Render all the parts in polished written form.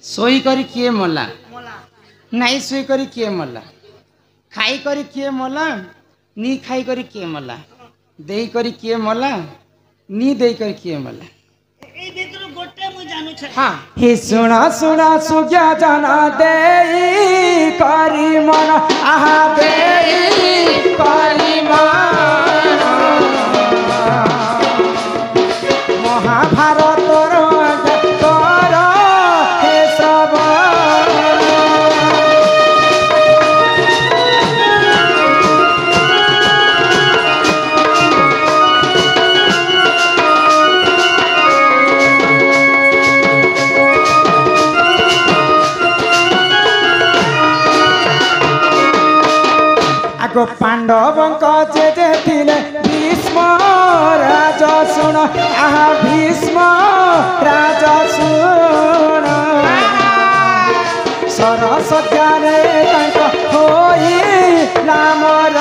सोई करी किए मला नहीं सोई करी किए मला खाई करी किए मला नी खाई करी किए मला देई करी किए मला नी देई करी किए मला हाँ हे सुना सुना सुज्ञा जाना देई करी मन आहा देई करी मन महाभारत आगो पांडवंक जे थिले भीष्म राजा सुन आहा भीष्म राजा सुन सरस ज्ञाने तांक होइला मोर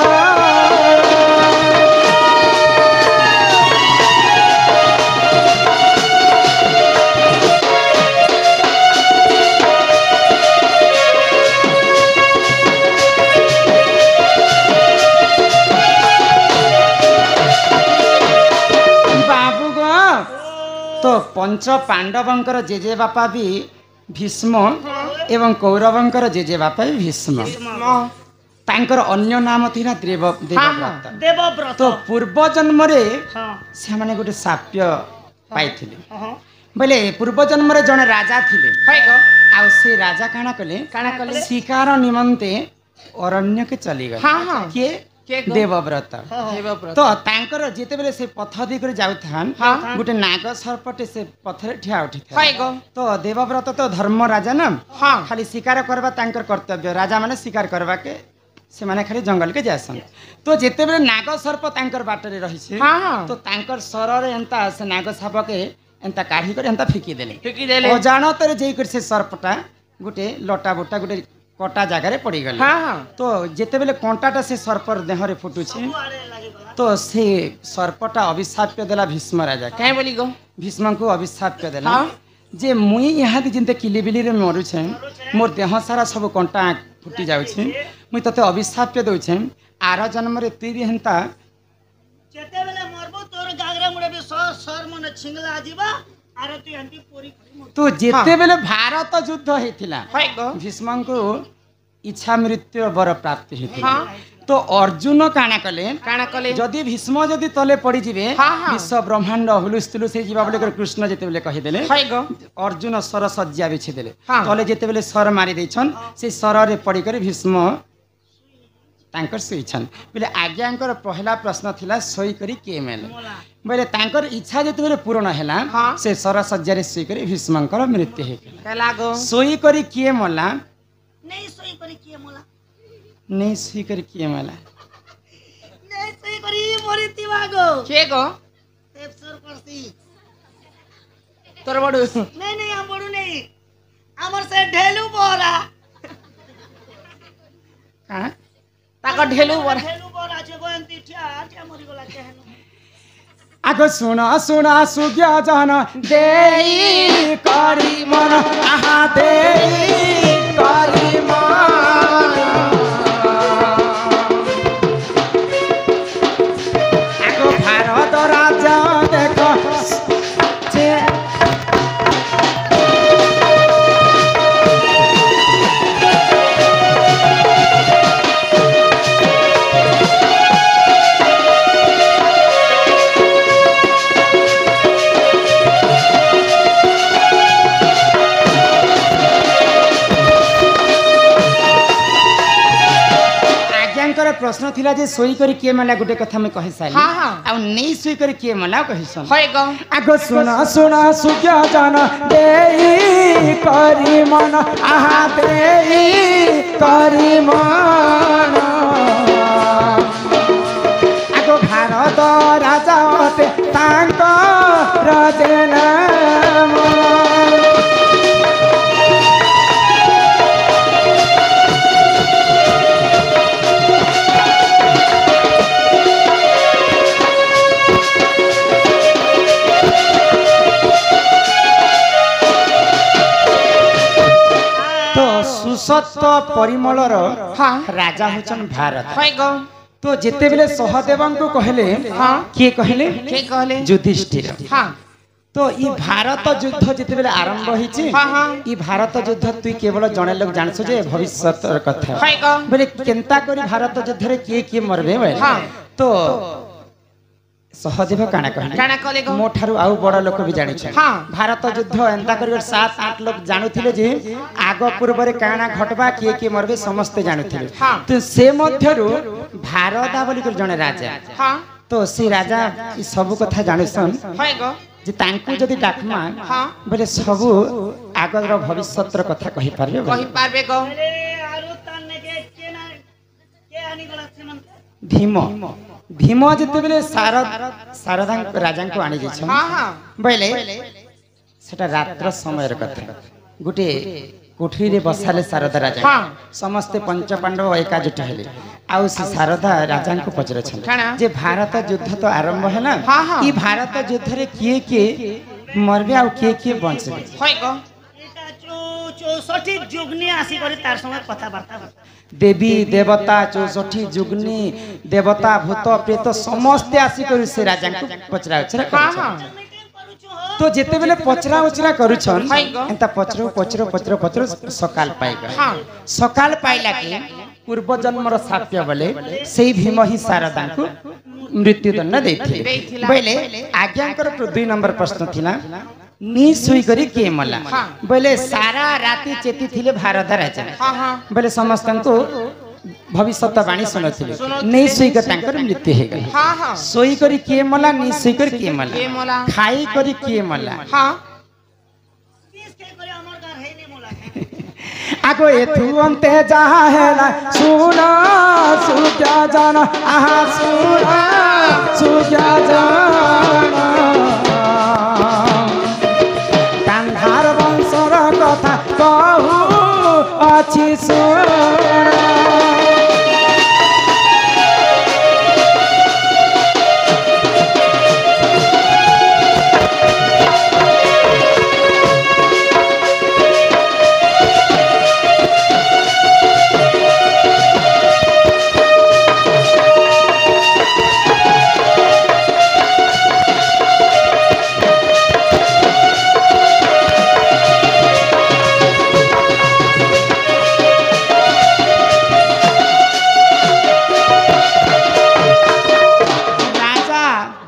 तो पंच पांडवंकर जेजे बापा भी भीष्म एवं कौरवंकर जेजे बापा भी भीष्म तांकर अन्य नाम थिला देवव्रत तो पूर्व जन्म रे से माने गोटे साप्य पाइथिले बोले पूर्व जन्म रे जने राजा थिले आ से राजा काना कले शिकार निमंते अरण्य के चली गए के देवव्रत तो तांकर जेते बेले से पथ दिगरे जाउथान गुटे नाग सर्पटे से पथरे ठिया उठी तो देवव्रत तो धर्म राजा ना खाली शिकार करबा तांकर कर्तव्य राजा माने शिकार करबा के से माने खाली जंगल के जासन तो जेते बेले नाग सर्प तांकर बाटरे रही छे तो तांकर सर रे एंता से नाग साप के एंता काढ़ी कर एंता फेकी देले अजानत रे जेई कर से सर्पटा गुटे लटा बोटा गुटे कटा जगार पड़ी गले तो जेते बेले कंटाटा से सर्पर देहरे फुटुछे तो से सर्पटा अभिशाप देला भीष्म राजा कहीं बोली गो भीष्म को अभिशाप देला जे मुई यहाँ जिनते किलिबिली रे मरुछे मोर देह सारा सब कंटा फुटी जाउछे मुई तते अभिशाप दउछे आर जन्म रे तुई भी हेंता जेते बेले मरबो तोर गागरा मुड़े भी सर मन छिंगला जीवा आर तू हंती पूरी तो जेते बेले भारत युद्ध हेतिला भीष्म को इच्छा मृत्यु वर प्राप्ति हेतिला तो अर्जुन काना कले जदि भीष्म जदि तले पड़ी जिवे विश्व ब्रह्मांड हुलुस्थुलुस हे जीवा बोले कृष्ण जेते बेले कहि देले अर्जुन सर सज्जा बिछि देले तले जेते बेले सर मारी देछन से सर रे पड़ी कर भीष्म तांकर सुइछन बोले आज्ञांकर पहला प्रश्न थिला सोई करी के मेले बोले तांकर इच्छा जेते बेले पूर्ण हैला से सर सज्जा रे सोई करी भीष्मंकर मृत्यु हे लागो सोई करी के मला नहीं सोई करी के मला नहीं सोई करी के मला नहीं सोई करी मरिति वागो के गो एफसर करसी तोर बडू नहीं हम बडू नहीं हमर से ढेलू बोरा हां ताको ढेलू बोरा छे गोयंती ठिया ठिया मरि गला केहनो आगो सुना सुज्ञा जान देई करी मन आहा देई करी मन आगो भारत राजा देखो प्रश्न थिला जे सोई करी के मला गुटे कथा में कहि साली आ नहीं सोई करी के मला कहिसन होय गो आगो सुना सुज्ञा जान देई करी मन आहा देई करी मन आगो भारत राजा होते तांक राजेना सुसत्व परिमलर हाँ राजा होचन भारत होय गो तो जेते बेले सहदेव को कहले हाँ किए कहले के कहले युधिष्ठिर हाँ तो ई भारत युद्ध जेते बेले आरंभ होईची हाँ हाँ ई भारत युद्ध तू केवल जणे लोग जानसो जे भविष्यत कथा होय गो बोले केनता करी भारत युद्ध रे किए मरबे बोले हाँ तो सहदेव काना कहले काना कहले गो मो ठारू आउ बड़ लोक भी जानि छ हाँ भारत युद्ध एंता करी 7-8 लोग जानुथिले जे आग पूर्व रे काना घटबा किए मरबे समस्त जानुथिले हाँ तो से मध्यरु भारता बोली कर जणे राजा हाँ तो से राजा ई सब कथा जानिसन होय गो जे तांकु जदी डाकमा हाँ बोले सबु आगर भविष्यतर कथा कहि पारबे कहि पारबे गो अरे आरु ताने के आनी गला श्रीमंत भीम भीम जेते बेले शारदा राजा को आनी जाय हाँ हाँ बोले सेटा रात्र समय कथा गुटे कोठरी रे बसाले शारदा राजा हाँ समस्त पंच पांडव एकाजुट हेले आउ से शारदा राजा को पचरे छन काना जे भारत युद्ध तो आरंभ है ना हाँ हाँ ई भारत युद्ध रे किए मरबे आउ किए बंचबे होय गो एटा 64 जुगनी आसी करी तार संगे कथा बार्ता देवी देवता 64 जुगनी देवता भूत प्रेत समस्त आसी करी से राजा को पचरा उचरा हाँ कर हाँ मीटिंग करू छु हो तो जेते बेले पचरा उचरा करूछन हाय गो। एंता पचरो सकाल पाइगा हाँ सकाल पाइला के पूर्व जन्मर साप्य बोले सेई भीम ही शारदा को मृत्युदंड देथिले देथिला। बोले आज्ञाकर 2 नंबर प्रश्न थिला नी सुई करी के मला हाँ। बोले सारा राती चेती थिले भारत राजा हाँ हाँ बोले समस्त को भविष्यत बाणी सुनथिले सुनथिले। नहीं सुई कर तांकर मृत्यु हे गई हाँ हाँ सोई करी के मला नी सुई कर के के मला मोला खाई करी के मला हाँ किस के करे हमर घर है नहीं मोला आगो एथु अंते जहा हेला सुना सुजा जाना आहा सुना सुजा जाना गांधार वंशर कथा कहू अछि सुना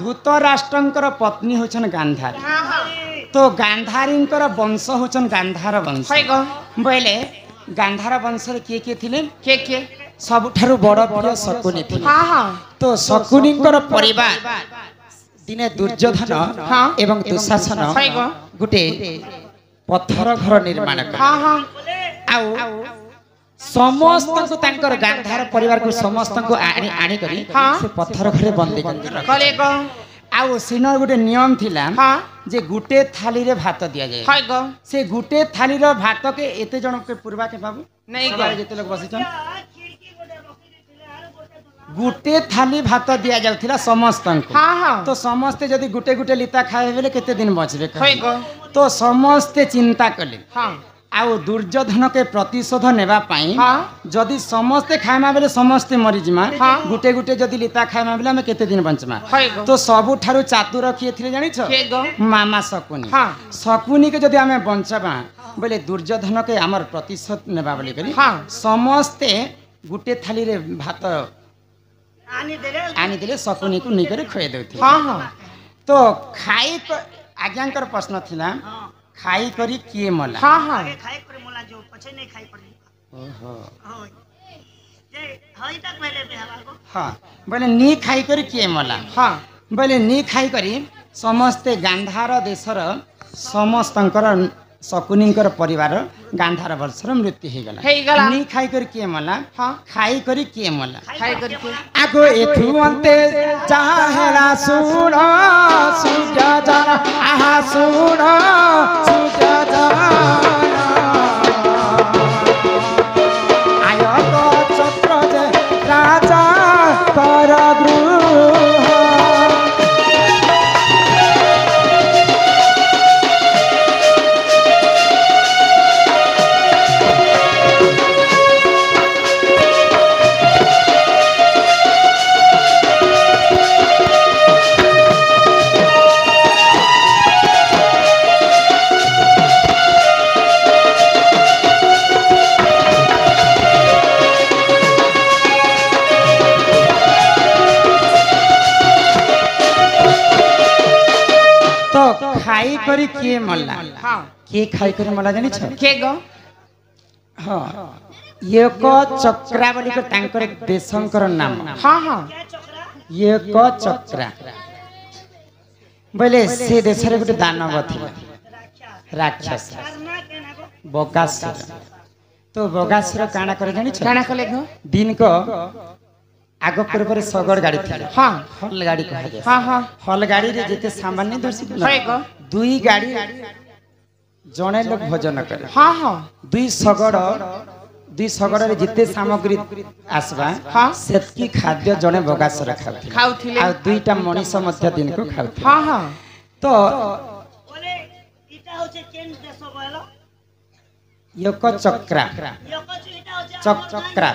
धृतराष्ट्रंकर पत्नी होचन गांधार हाँ हाँ तो गांधारींकर वंश होचन गांधार वंश होय गो बोले गांधार वंश रे किए थिले के सबठारु बड़ प्रिय शकुनी थिले हाँ हाँ तो शकुनींकर परिवार दिने दुर्योधन हाँ एवं दुशासन होय गो गुटे पत्थर घर निर्माण कर हाँ हाँ आउ समस्त को तांकर गांधार परिवार को समस्त को आनी करी हाँ। से पत्थर घरे बंदी कर रख कहले गो आउ सिनर गुटे नियम थिला हाँ जे गुटे थाली रे भात दिया जाए होय गो से गुटे थाली रो भात के एते जन के पूर्वा के बाबू नहीं गो सबारे जेते लोग बसिछन खिड़की गोटे रखी दिले आरो गोटे गुटे थाली भात दिया जाउथिला समस्त को हाँ हाँ तो समस्ते जदि गुटे गुटे लिता खाए बेले केते दिन बचबे होय गो तो समस्ते चिंता कले हाँ आउ दुर्योधन के प्रतिशोध नेबा पाई हाँ जदि समस्ते खाइमा बेले समस्ते मरी जिमा हाँ। गुटे गुटे जदि लिता खाइमा बेले हमें केते दिन बंचमा होय गो तो सबु ठारु चातुर किए थिले जानि छ के गो मामा शकुनी हाँ शकुनी के जदि हमें बंचबा बोले दुर्योधन के हमर प्रतिशोध नेबा बोली करी हाँ समस्ते गुटे थाली रे भात आनी देले आनी दिले शकुनी को निकर खुए देउथि हाँ हाँ तो खाई आज्ञाकर प्रश्न थिला हां खाई करी किए मला हाँ हाँ आगे खाए करे मोला जो पछे नहीं खाई पड़ी ओहो होय जे हई तक पहले बेहवाल को हाँ बोले नी खाई करी किए मला हाँ बोले नी खाई करी समस्ते गांधार देशर समस्तंकर शकुनींकर परिवार गांधार वर्षर मृत्यु हो गला ହେଇଗଲା। नी खाई करी किए मला हाँ खाई करी किए मला खाई करके आगो एथु अंते जहा हेला सुन सुजा जाना आहा सुन सुजा जाना आयो तो छत्र जे राजा कर गृह करी किए मल्ला हाँ किए खाई करी मल्ला जानी छ के गो हाँ ये को चक्रा बोली कर तांकर एक देशंकर नाम हाँ हाँ क्या चक्रा ये को चक्रा बोले से देश रे गोटे दानव थिला राक्षस करना के ना को बगासुर तो बगासुर काना करे जानी छ काना कले गो दिन को आग पूर्व सगड़ गाड़ी थी हाँ हल गाड़ी कहा जाए हाँ हाँ हल गाड़ी रे जेते सामान्य दर्शी है गो दुई गाड़ी जने लोग भोजन करे हाँ हाँ दुई सगड़ रे जिते सामग्री आसबा हाँ सेतकी खाद्य जने बगासुर खाउथि खाउथिले आ दुईटा मनीष मध्य दिन को खाउथि हाँ हाँ तो बोले इटा होचे केन देश बोलो यक चक्रा यको इटा होचे चक्रा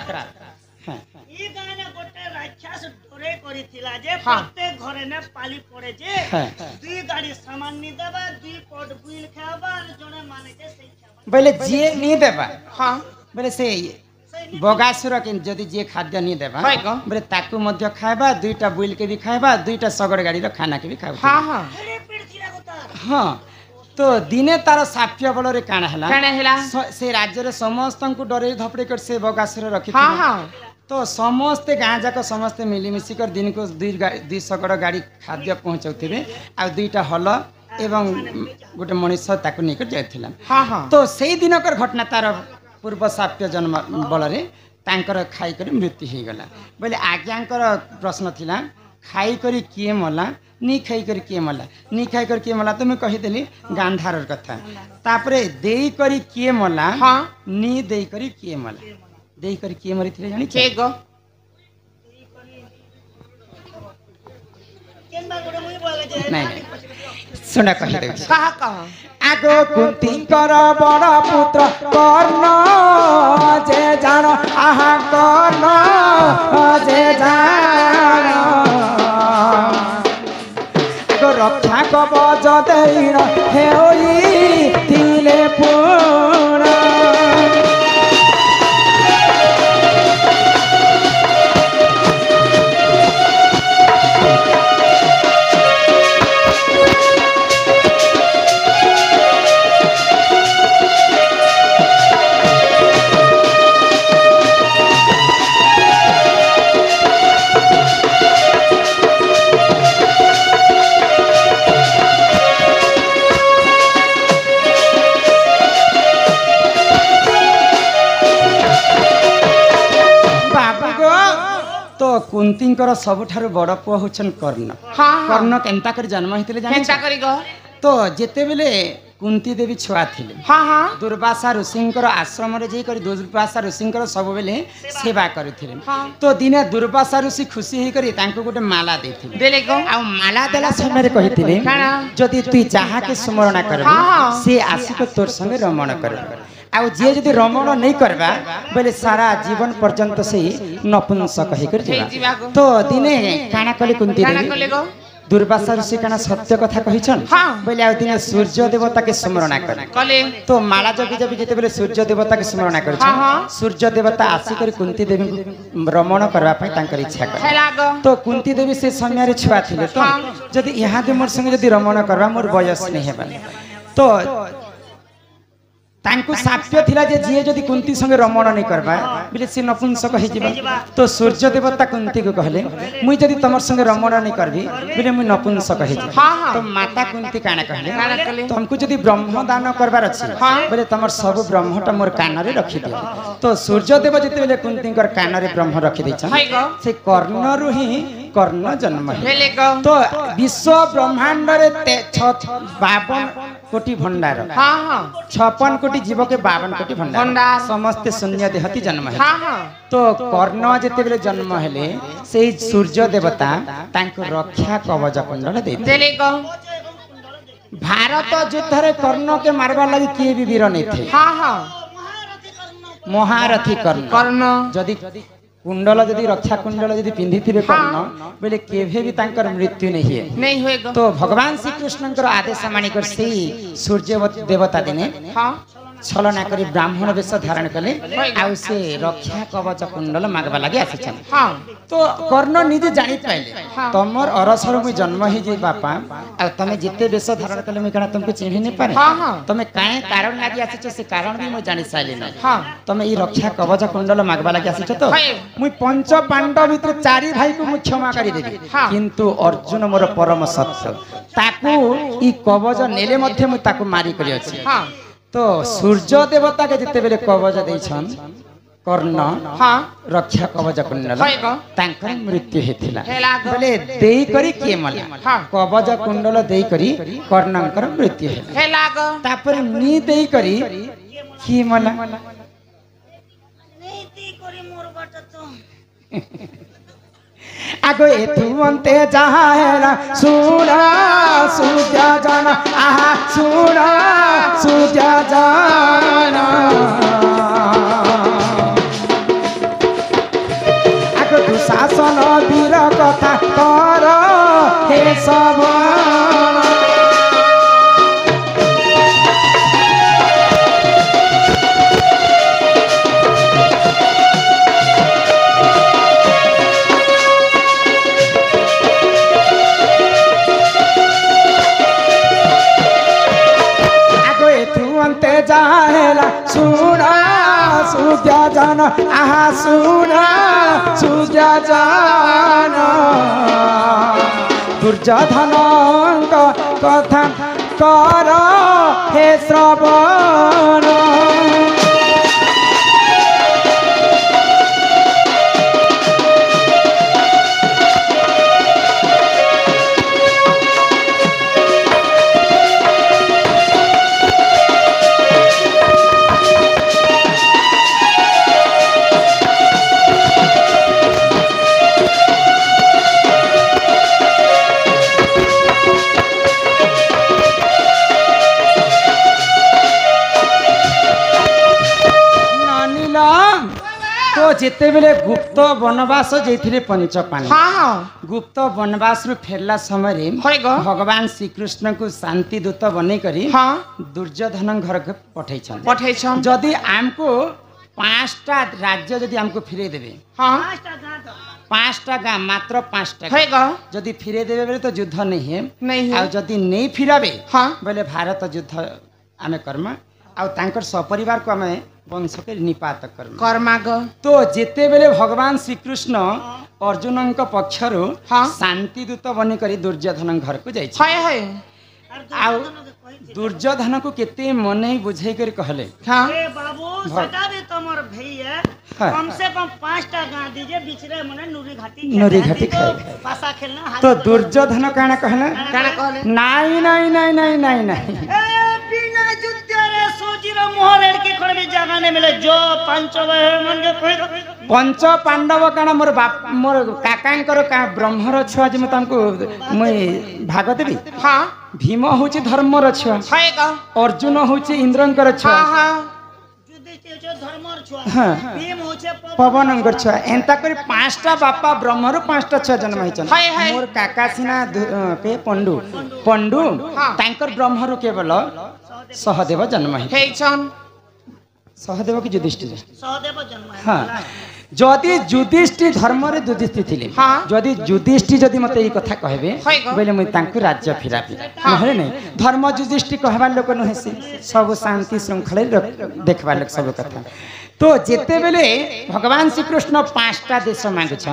हाँ ई गाने गोटे राक्षस डरे करिथिला जे हाँ। प्रत्येक घरे ने पाली पड़े जे हाँ। दुई गाड़ी सामान नि देबा दुई पट बुइल खाबा और जने माने जे सही खाबा बोले जे नहीं देबा हाँ बोले से बगासुर के जदि जे खाद्य नहीं देबा है गो बोले ताकू मध्य खाएबा दुईटा बुइल के भी खाएबा दुईटा सगड़ गाड़ी रो खाना के भी खाएबा हाँ हाँ अरे पिड़थिला गोता हाँ तो दिने तार साप्य बल रे काना हला काना हेला से राज्य रे समस्त को डरे धपड़े कर से बगासुर रखि हाँ हाँ तो समस्ते गाँ जाक समस्ते मिलिमिशि कर दिन को दुई सगड़ गाड़ी खाद्य पहुँचाउथिबे आ दुईटा हल एवं गोटे मनीष ताकू निकट जाइथिला हाँ हाँ तो सेई दिनकर घटना तार पूर्व साप्य जन्म बल रे तांकर खाई कर मृत्यु हो गला बोले आज्ञांकर प्रश्न थिला खाई करी किए मला नी खाई कर किए मला नी खाई कर किए मला तो मैं कही देली गांधार कथा तापरे देई करी किए मला हाँ नी देई करी किए मला देई करी किए मरी थिले जानी के गो केन बा गोटे मुई बोले जे नहीं सुना कही दे कहा कहा आगो कुंती कर बड़ पुत्र कर्ण जे जान आहा कर्ण जे जान आगो रक्षा कवच देन हेई थिले पूर्ण कुंतींकर सबुठारु बड़ पुआ होछन कर्ण हाँ हाँ कर्ण केंता कर जन्म हितले जानि केंता करी गो तो जेते बेले कुंती देवी छुआ थिले हाँ हाँ दुर्वासा ऋषिंकर आश्रम रे जे करी दुर्वासा ऋषिंकर सब बेले सेवा करथिले हाँ। तो दिने दुर्वासा ऋषि खुशी हे करी तांको गोटे माला देथिले देले गो आ माला देला समय रे कहिथिले काना? जदि तू जाहा के स्मरण करबे हाँ। से आसिक तोर संगे रमण करबे आ जे जदि रमण नहीं करबा बेले सारा जीवन पर्यंत से नपुंसक हे कर हे जीवा जीवा गो तो दिने काना कली कुंती काना देवी कले गो दुर्वासा ऋषि काना सत्य कथा कहिछन हाँ। बोले आ दिने सूर्य देवता के स्मरण करे कले तो माला जबी जबी जेते बेले सूर्य देवता के स्मरण करे हाँ, हाँ। सूर्य देवता आसी कर कुंती देवी को रमण करबा पई तांकर इच्छा करे हेला गो तो कुंती देवी से समय रे छुआ थिले तो हाँ। जदि यहाँ दे मोर संगे जदि रमण करबा मोर बयस नहीं हेबा तो तांको साप्य थिला जे जिए जदि कुंती संगे रमण नहीं करबा बिले से नपुंसक हे जिबा तो सूर्य देवता कुंती को कहले मुई जदि तमर संगे रमण नहीं करबी बिले मुई नपुंसक हे जिबा हाँ, हाँ। तो माता कुंती काना कहले काना कले तुमको जदि ब्रह्म दान करबार अछि हाँ। बोले तमर सब ब्रह्मटा मोर कान रे रखि दियो तो सूर्य देव जते बेले कुंतीकर कान रे ब्रह्म रखि दैछन है गो से कर्ण रु ही कर्ण जन्म है हेले गो तो विश्व ब्रह्मांड रे 52 कोटि भंडार हाँ हाँ 56 कोटि जीव के 52 कोटि भंडार भंडार। समस्त शून्य देहति जन्म है हाँ हाँ तो कर्ण जते बेले जन्म हेले से सूर्य देवता तांको रक्षा कवच कुंडल दे देले गो भारत युद्ध रे कर्ण के मारबा लागि किए भी वीर नहीं थे हाँ हाँ महारथी कर्ण कर्ण जदि कुंडल जदि रक्षा कुंडल जदि पिंधि थिबे कर्ण बेले केभे भी तांकर मृत्यु नहीं है नहीं होएगा तो भगवान श्री कृष्णकर आदेश मानिकर से सूर्य देवता दिने हाँ छलना करी ब्राह्मण वेश धारण कले आउ से रक्षा कवच कुंडल मागवा लगे आसिछन हां तो कर्ण निजे जानि पाइले तमर अरसर मु जन्म ही जे बापा आ तमे जिते वेश धारण कले मु कना तुमको चिन्हि नै पारे तमे काहे कारण लागि आसिछ से कारण भी मु जानि साइले न तमे ई रक्षा कवच कुंडल मागवा लगे आसिछ तो मु पंच पांडव भितर चारि भाई को मु क्षमा करि देबी किंतु अर्जुन मोर परम सत्य ताकू ई कवच नेले मध्ये मु ताकू मारी करी अछि तो सूर्य देवता के जिते बेले कवच दैछन कर्ण रक्षा कवच कुंडल तांकर मृत्यु हेथिला बोले देई करी के मला कवच कुंडल देई करी कर्णंकर मृत्यु हेला तापर नी देई करी के मला नीति करी मोर बट तो आगो एथु अंते जाहेला सुना सुजा जाना आहा सुना सुजा जाना आगो दुशासन वीर कथा कर हे सब जाहेला सुना सुजा जाना आहा सुना सुजा जाना दुर्योधन कथा कर हे श्रवण जेते बेले गुप्त वनवास जेथिले पंच पांडव गुप्त वनवास रु फेरला समय रे भगवान श्री कृष्ण को शांति दूत बनै करी दुर्योधन घर के पठैछन जदि हमको 5टा राज्य जदि हमको फिरे देबे 5टा गांव मात्र 5टा जदि फिरे देबे बेले तो युद्ध नहीं है आ जदि नहीं फिराबे बोले भारत युद्ध आमे कर्मा आ तांकर सपरिवार को आमे वंश के निपात कर्माग तो जेते बेले भगवान श्री कृष्ण अर्जुन पक्षरु शांति दूत बनी करी दुर्योधन घर को जाई दुर्योधन को केते मने बुझे कर कहले ए बाबू सटा भी तमर भैया कम से कम 5टा गां दीजिए बिचरे मने नूरी घाटी खाए पासा खेलना तो दुर्योधन काना कहले नहीं नहीं नहीं नहीं नहीं नहीं ए बिना जुत्ते रे सोजीर मोहरेर के खड़े जगह ने मिले जो पंच मन के पंच पांडव काना मोर बाप मोर काकांकर का ब्रह्मर छुआ जे मत हमको मैं भाग देबी भीम होची धर्मर छुआ अर्जुन होची इंद्रंकर छुआ पवनंकर छुआ एंता करी 5टा बापा ब्रह्मरु 5टा छुआ जन्म होइछन मोर काका सिना पे पंडु पंडु तांकर ब्रह्मरु केवल सहदेव जन्म होइछन सहदेव की युधिष्ठिर सहदेव जन्म हां जदि युधिष्ठिर धर्म रे युधिष्ठिर थिले जदि युधिष्ठिर जदि मते ई कथा कहबे बोले मुई तांकु राज्य फिराबी नहले नै धर्म युधिष्ठिर कहबा लोक न हेसी सब शांति श्रृंखला देखबा लोक सब कथा तो जेते बेले भगवान श्री कृष्ण 5टा देश मांगु छ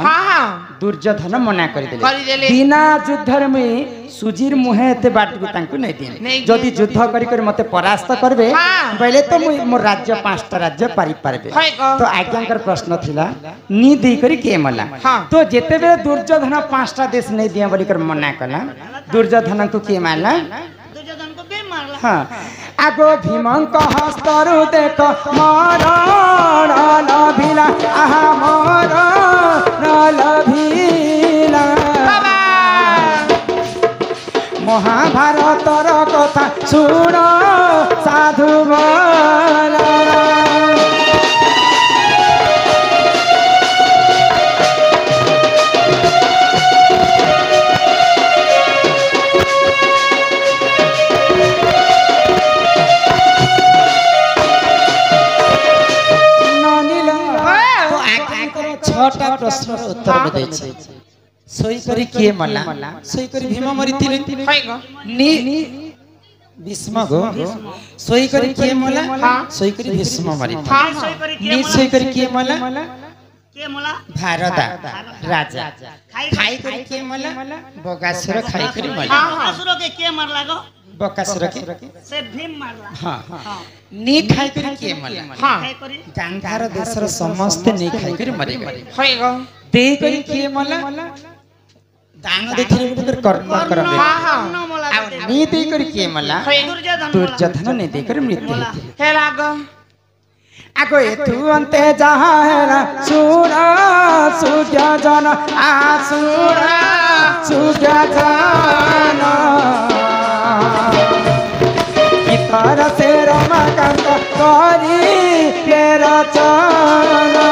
दुर्योधन मना कर देले बिना युद्ध में सुजीर मुहे एते बाट भी तांकु नै दिए जदि युद्ध करी कर मते परास्त करबे पहले तो मोर राज्य 5टा राज्य पारी पारबे तो आज्ञाकर प्रश्न थिला नी देई करी के मला तो जेते बेले दुर्योधन 5टा देश नै दिया बोली कर मना कला दुर्योधन को के मारला दुर्योधन को बे मारला हां आगो भीमंक हस्तरु देख मरण लभिला आहा मरण लभिला महाभारतर कथा सुन साधु बोला छटा प्रश्न उत्तर में दै छै सोई करी किए मल्ला सोई करी भीम मरिथिले नी भीष्म गो सोई करी किए मल्ला सोई करी भीष्म मरिथिले नी सोई करी किए मल्ला के मोला भारता राजा खाई करी किए मल्ला बगासुर खाई करी मल्ला असुरो के मारला गो बकासुर के से भीम मारला हां नी खाई करी किए मल्ला खाई करी गांधार देशर समस्त नी खाई करी मरि गए होय गो दे करी किए मल्ला दान देखिले बितर कर्म करबे न मोला आ नी दे करी किए मल्ला दुर्योधन ने दे करी मृत्यु हेला गो आगो तू अंते जहारा सुरा सुजा जन आसुरा सुजा जन इतर से रमाकांत करी के रचना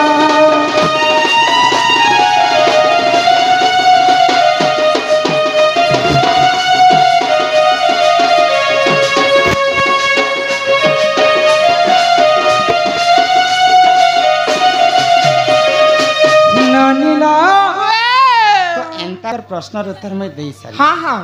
प्रश्न उत्तर में दे सारी हाँ हाँ